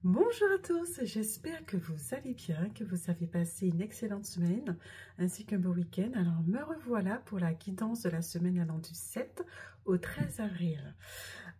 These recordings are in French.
Bonjour à tous, j'espère que vous allez bien, que vous avez passé une excellente semaine ainsi qu'un beau week-end. Alors me revoilà pour la guidance de la semaine allant du 7 au 13 avril.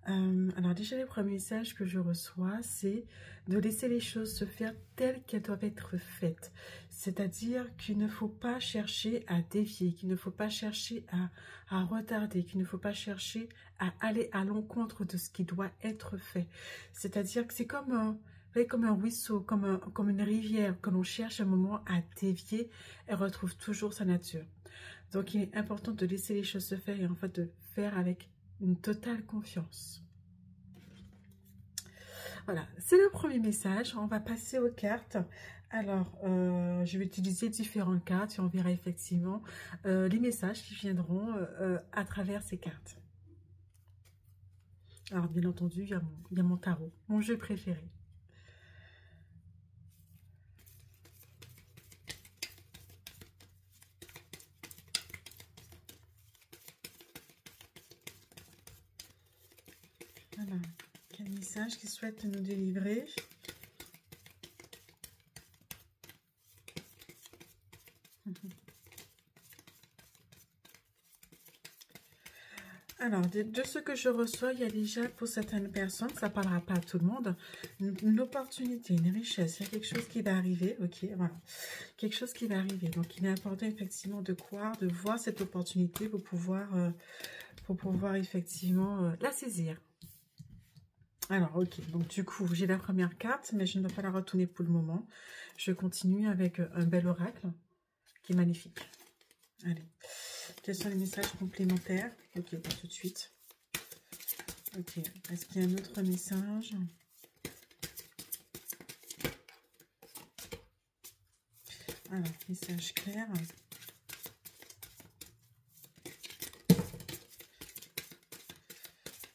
Alors déjà le premier message que je reçois, c'est de laisser les choses se faire telles qu'elles doivent être faites. C'est-à-dire qu'il ne faut pas chercher à dévier, qu'il ne faut pas chercher à retarder, qu'il ne faut pas chercher à aller à l'encontre de ce qui doit être fait. C'est-à-dire que c'est comme un ruisseau, comme une rivière que l'on cherche un moment à dévier, elle retrouve toujours sa nature. Donc il est important de laisser les choses se faire et en fait de faire avec une totale confiance. Voilà, c'est le premier message. On va passer aux cartes. Alors, je vais utiliser différentes cartes et on verra effectivement les messages qui viendront à travers ces cartes. Alors, bien entendu, il y a mon tarot, mon jeu préféré. Voilà, quel message qu'il souhaite nous délivrer. Alors, de ce que je reçois, il y a déjà pour certaines personnes, ça ne parlera pas à tout le monde, une opportunité, une richesse, il y a quelque chose qui va arriver, ok, voilà, quelque chose qui va arriver. Donc, il est important effectivement de croire, de voir cette opportunité pour pouvoir effectivement la saisir. Alors, ok, donc du coup, j'ai la première carte, mais je ne vais pas la retourner pour le moment. Je continue avec un bel oracle qui est magnifique. Allez. Quels sont les messages complémentaires? Ok, pas tout de suite. Ok, est-ce qu'il y a un autre message? Alors, message clair.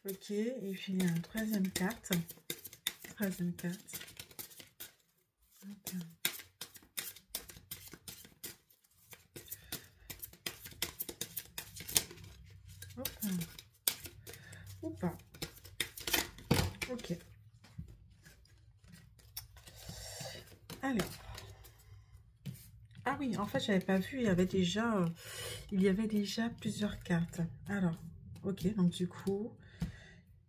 Ok, et puis il y a une troisième carte. Troisième carte. Okay. Ou pas. Ok. Alors. Ah oui, en fait, j'avais pas vu. Il y avait déjà plusieurs cartes. Alors, ok. Donc du coup,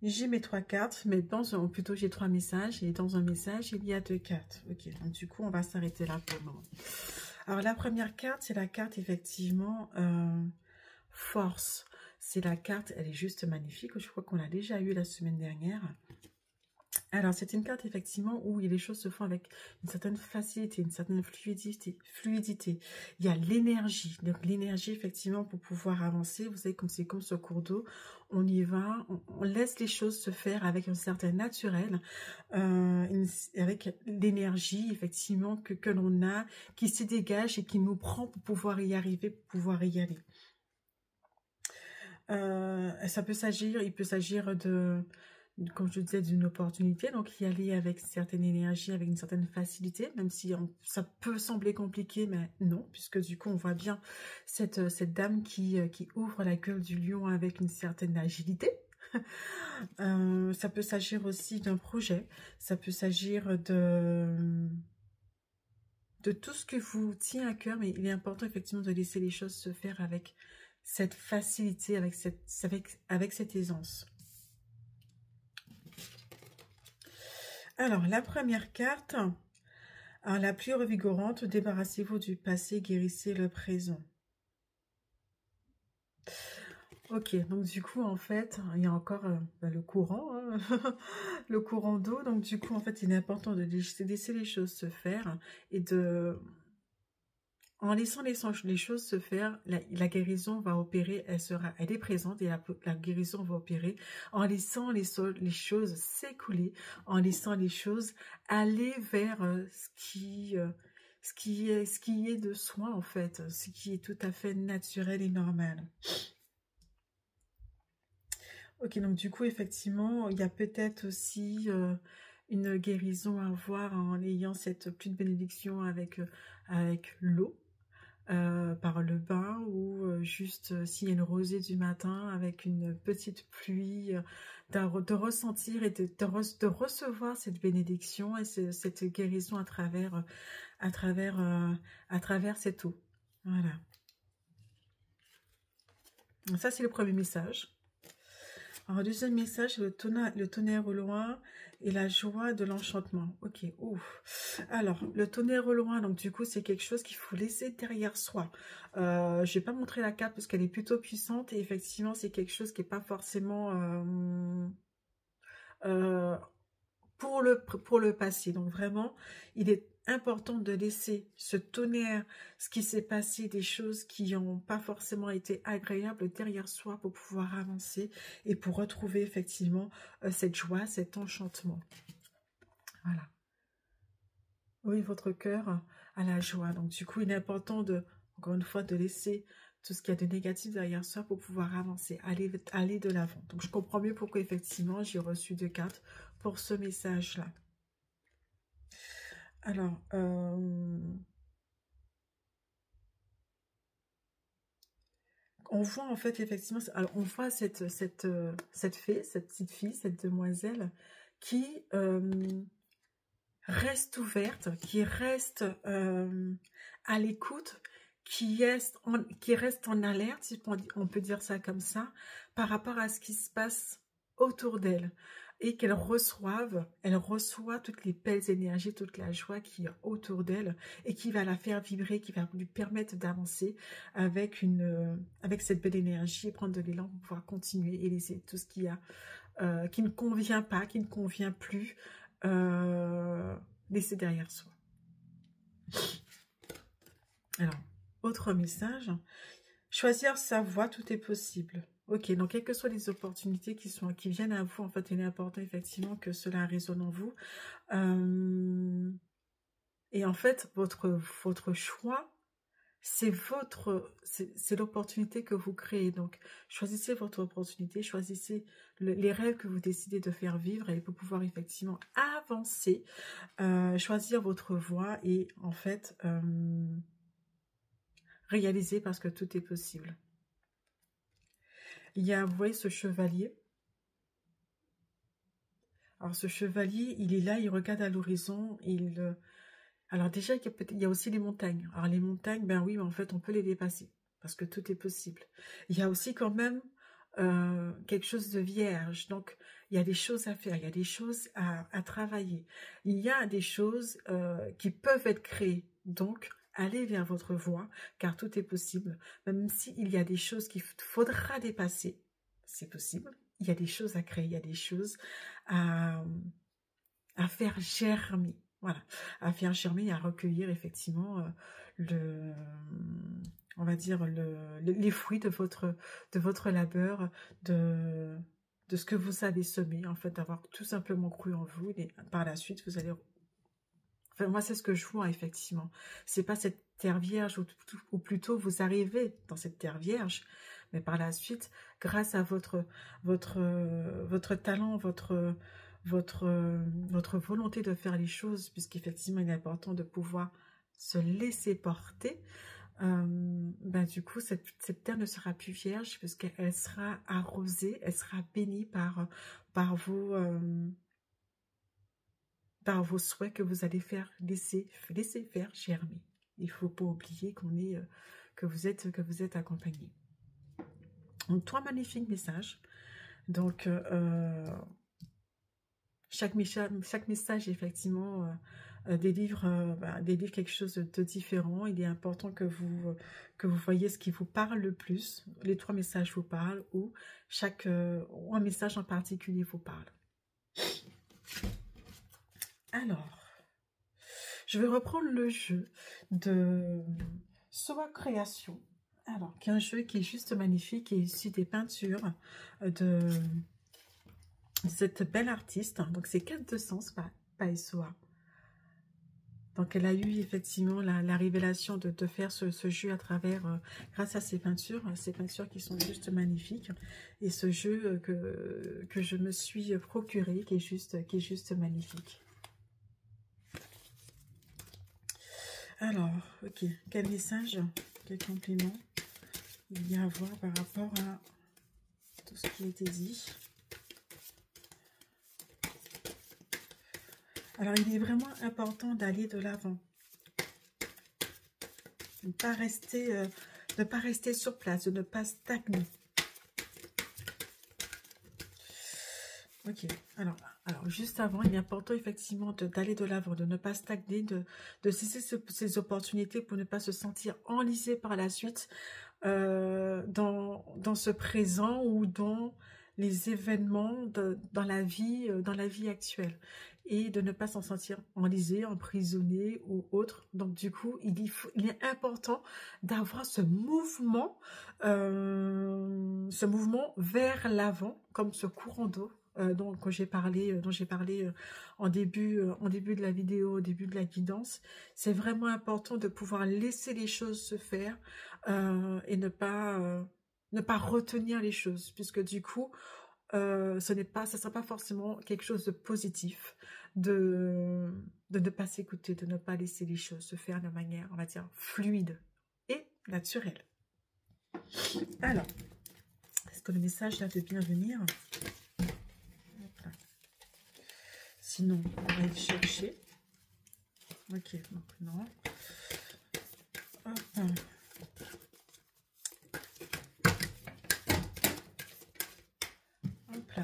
j'ai mes trois cartes, mais plutôt j'ai trois messages. Et dans un message, il y a deux cartes. Ok. Donc du coup, on va s'arrêter là pour le moment. Alors la première carte, c'est la carte effectivement force. C'est la carte, elle est juste magnifique. Je crois qu'on l'a déjà eu la semaine dernière. Alors, c'est une carte, effectivement, où les choses se font avec une certaine facilité, une certaine fluidité. Il y a l'énergie. Donc, l'énergie, effectivement, pour pouvoir avancer. Vous savez, comme c'est comme ce cours d'eau, on y va, on laisse les choses se faire avec un certain naturel, avec l'énergie, effectivement, que l'on a, qui se dégage et qui nous prend pour pouvoir y arriver, pour pouvoir y aller. Il peut s'agir de, comme je disais, d'une opportunité, donc y aller avec une certaine énergie, avec une certaine facilité, même si ça peut sembler compliqué, mais non, puisque du coup on voit bien cette dame qui ouvre la gueule du lion avec une certaine agilité. Ça peut s'agir aussi d'un projet, ça peut s'agir de tout ce que vous tient à cœur, mais il est important effectivement de laisser les choses se faire avec cette facilité, avec cette aisance. Alors, la première carte, la pluie revigorante, débarrassez-vous du passé, guérissez le présent. Ok, donc du coup, en fait, il y a encore le courant, hein, le courant d'eau. Donc du coup, en fait, il est important de laisser les choses se faire et en laissant les choses se faire, la guérison va opérer, elle est présente et la guérison va opérer en laissant les choses s'écouler, en laissant les choses aller vers ce qui est de soi en fait, ce qui est tout à fait naturel et normal. Ok, donc du coup, effectivement, il y a peut-être aussi une guérison à avoir en ayant cette pluie de bénédiction avec l'eau. par le bain ou juste s'il y a une rosée du matin avec une petite pluie, de ressentir et de recevoir cette bénédiction et cette guérison à travers, à travers cette eau. Voilà. Ça, c'est le premier message. Alors, deuxième message, le tonnerre au loin et la joie de l'enchantement. Ok, ouf. Alors, le tonnerre au loin, donc du coup, c'est quelque chose qu'il faut laisser derrière soi. Je ne vais pas montrer la carte parce qu'elle est plutôt puissante et effectivement, c'est quelque chose qui n'est pas forcément pour le passé. Donc vraiment, il est important de laisser ce tonnerre, ce qui s'est passé, des choses qui n'ont pas forcément été agréables derrière soi pour pouvoir avancer et pour retrouver effectivement cette joie, cet enchantement. Voilà. Oui, votre cœur a la joie. Donc du coup, il est important encore une fois, de laisser tout ce qu'il y a de négatif derrière soi pour pouvoir avancer, aller de l'avant. Donc je comprends mieux pourquoi effectivement j'ai reçu 2 cartes pour ce message-là. Alors, on voit en fait effectivement, alors on voit cette fée, cette petite fille, cette demoiselle qui reste ouverte, qui reste à l'écoute, qui reste en alerte, si on peut dire ça comme ça, par rapport à ce qui se passe autour d'elle. Et qu'elle reçoit toutes les belles énergies, toute la joie qui est autour d'elle et qui va la faire vibrer, qui va lui permettre d'avancer avec cette belle énergie et prendre de l'élan pour pouvoir continuer et laisser tout ce qui ne convient pas, qui ne convient plus, laisser derrière soi. Alors, autre message, choisir sa voie, tout est possible. Ok, donc quelles que soient les opportunités qui viennent à vous, en fait, il est important effectivement que cela résonne en vous. Et en fait, votre choix, c'est l'opportunité que vous créez. Donc, choisissez votre opportunité, choisissez les rêves que vous décidez de faire vivre et pour pouvoir effectivement avancer, choisir votre voie et en fait, réaliser parce que tout est possible. Il y a, vous voyez ce chevalier. Alors ce chevalier, il est là, il regarde à l'horizon. Alors déjà, il y a aussi les montagnes. Alors les montagnes, ben oui, mais en fait, on peut les dépasser parce que tout est possible. Il y a aussi quand même quelque chose de vierge. Donc, il y a des choses à faire, il y a des choses à travailler. Il y a des choses qui peuvent être créées. Donc, allez vers votre voie, car tout est possible. Même s'il y a des choses qu'il faudra dépasser, c'est possible. Il y a des choses à créer, il y a des choses à faire germer. Voilà, à faire germer et à recueillir effectivement on va dire les fruits de votre labeur, de ce que vous avez semé, en fait, d'avoir tout simplement cru en vous. Et par la suite, vous allez... Enfin, moi, c'est ce que je vois, effectivement. C'est pas cette terre vierge, ou plutôt vous arrivez dans cette terre vierge, mais par la suite, grâce à votre talent, votre volonté de faire les choses, puisqu'effectivement, il est important de pouvoir se laisser porter, ben, du coup, cette terre ne sera plus vierge, puisqu'elle sera arrosée, elle sera bénie par vos souhaits que vous allez laisser faire germer. Il ne faut pas oublier que vous êtes accompagné. Donc, 3 magnifiques messages. Donc, chaque message, effectivement, délivre quelque chose de différent. Il est important que vous voyez ce qui vous parle le plus. Les 3 messages vous parlent ou un message en particulier vous parle. Alors, je vais reprendre le jeu de Soa Création. Alors, qui est un jeu qui est juste magnifique et issu des peintures de cette belle artiste. Donc, c'est 4 de sens par Soa. Donc, elle a eu effectivement la révélation de faire ce jeu à travers, grâce à ces peintures qui sont juste magnifiques. Et ce jeu que je me suis procuré, qui est juste magnifique. Alors, ok, quel message quel compliment il y a à voir par rapport à tout ce qui a été dit. Alors, il est vraiment important d'aller de l'avant. De ne pas rester sur place, de ne pas stagner. Ok, alors juste avant, il est important effectivement d'aller de l'avant, de ne pas stagner, de saisir ces opportunités pour ne pas se sentir enlisé par la suite dans ce présent ou dans les événements dans la vie actuelle, et de ne pas s'en sentir enlisé, emprisonné ou autre. Donc du coup, il est important d'avoir ce mouvement vers l'avant, comme ce courant d'eau dont j'ai parlé en début de la vidéo, au début de la guidance. C'est vraiment important de pouvoir laisser les choses se faire et ne pas retenir les choses, puisque du coup, ça sera pas forcément quelque chose de positif de ne pas s'écouter, de ne pas laisser les choses se faire de manière, on va dire, fluide et naturelle. Alors, est-ce que le message là veut bien venir? Sinon, on va le chercher. Ok, donc non. Hop. Hop là.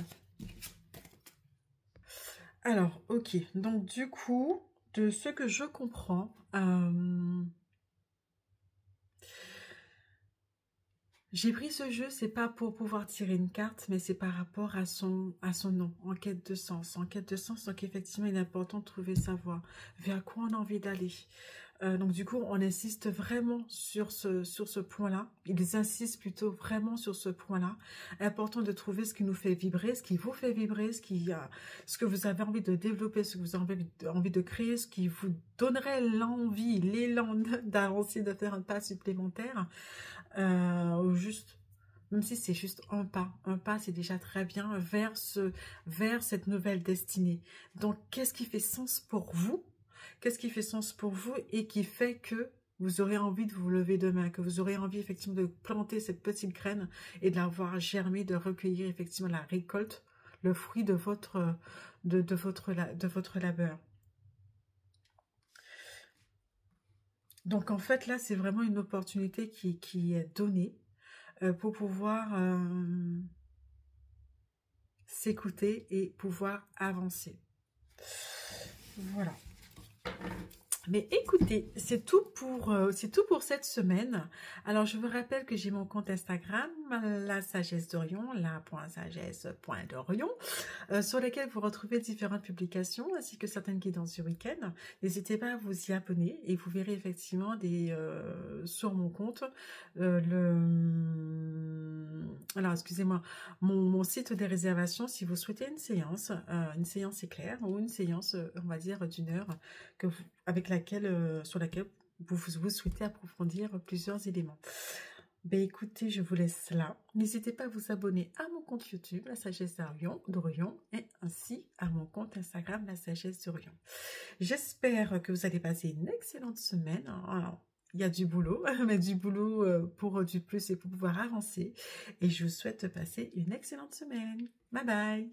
Alors, ok. Donc, du coup, de ce que je comprends, j'ai pris ce jeu, c'est pas pour pouvoir tirer une carte, mais c'est par rapport à son nom, en quête de sens. En quête de sens, donc effectivement, il est important de trouver sa voie, vers quoi on a envie d'aller. Donc du coup, on insiste vraiment sur ce point-là. Ils insistent plutôt vraiment sur ce point-là. Important de trouver ce qui nous fait vibrer, ce qui vous fait vibrer, ce que vous avez envie de développer, ce que vous avez envie de créer, ce qui vous donnerait l'envie, l'élan d'avancer, de faire un pas supplémentaire. Ou juste, même si c'est juste un pas c'est déjà très bien vers cette nouvelle destinée. Donc, qu'est-ce qui fait sens pour vous? Qu'est-ce qui fait sens pour vous et qui fait que vous aurez envie de vous lever demain, que vous aurez envie effectivement de planter cette petite graine et de la voir germer, de recueillir effectivement la récolte, le fruit de votre labeur. Donc en fait là, c'est vraiment une opportunité qui est donnée pour pouvoir s'écouter et pouvoir avancer. Voilà. Mais écoutez, c'est tout pour cette semaine. Alors, je vous rappelle que j'ai mon compte Instagram, la sagesse d'Orion, la.sagesse.d'Orion, sur lequel vous retrouvez différentes publications, ainsi que certaines guidances du week-end. N'hésitez pas à vous y abonner et vous verrez effectivement sur mon compte, alors, excusez-moi, mon site des réservations, si vous souhaitez une séance éclair ou une séance, on va dire, d'une heure, sur laquelle vous souhaitez approfondir plusieurs éléments. Ben écoutez, je vous laisse là. N'hésitez pas à vous abonner à mon compte YouTube, La Sagesse d'Orion, et ainsi à mon compte Instagram, La Sagesse d'Orion. J'espère que vous allez passer une excellente semaine. Alors, il y a du boulot, mais du boulot pour du plus et pour pouvoir avancer. Et je vous souhaite de passer une excellente semaine. Bye bye!